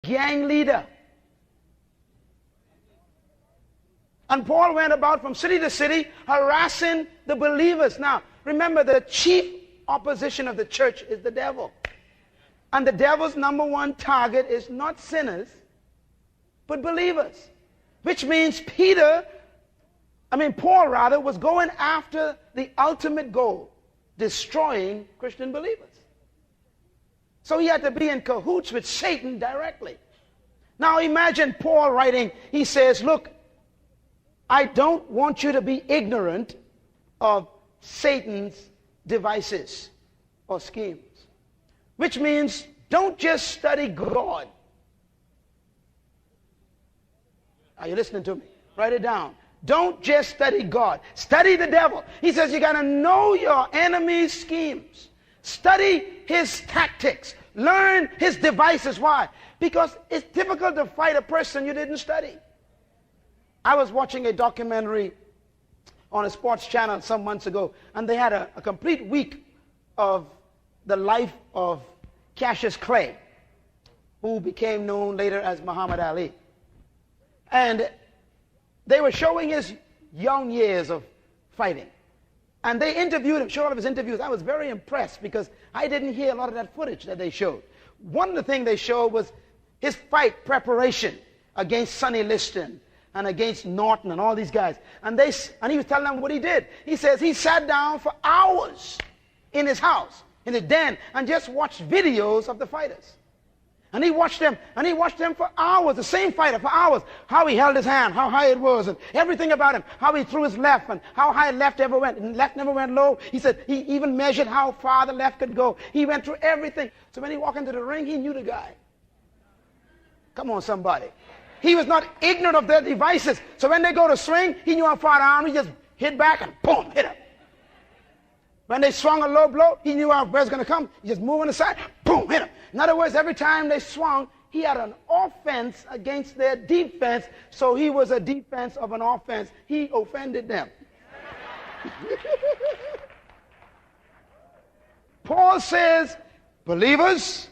gang leader. And Paul went about from city to city harassing the believers. Now, remember, the chief opposition of the church is the devil. And the devil's number one target is not sinners, but believers. Which means Paul was going after the ultimate goal, destroying Christian believers. So he had to be in cahoots with Satan directly. Now imagine Paul writing, he says, look, I don't want you to be ignorant of Satan's devices or schemes. Which means don't just study God. Are you listening to me? Write it down. Don't just study God. Study the devil. He says you got to know your enemy's schemes. Study his tactics. Learn his devices. Why? Because it's difficult to fight a person you didn't study. I was watching a documentary on a sports channel some months ago, and they had a complete week of the life of Cassius Clay, who became known later as Muhammad Ali. And they were showing his young years of fighting. And they interviewed him, showed all of his interviews. I was very impressed because I didn't hear a lot of that footage that they showed. One of the things they showed was his fight preparation against Sonny Liston and against Norton and all these guys. And he was telling them what he did. He says he sat down for hours in his house, in his den, and just watched videos of the fighters. And he watched them for hours, the same fighter for hours, how he held his hand, how high it was, and everything about him, how he threw his left and how high left ever went, and left never went low. He said he even measured how far the left could go. He went through everything. So when he walked into the ring, he knew the guy. Come on, somebody. He was not ignorant of their devices. So when they go to swing, he knew how far down. He just hit back and boom, hit him. When they swung a low blow, he knew how it was going to come. He just moved on the side, boom, hit him. In other words, every time they swung, he had an offense against their defense, so he was a defense of an offense. He offended them. Paul says, believers,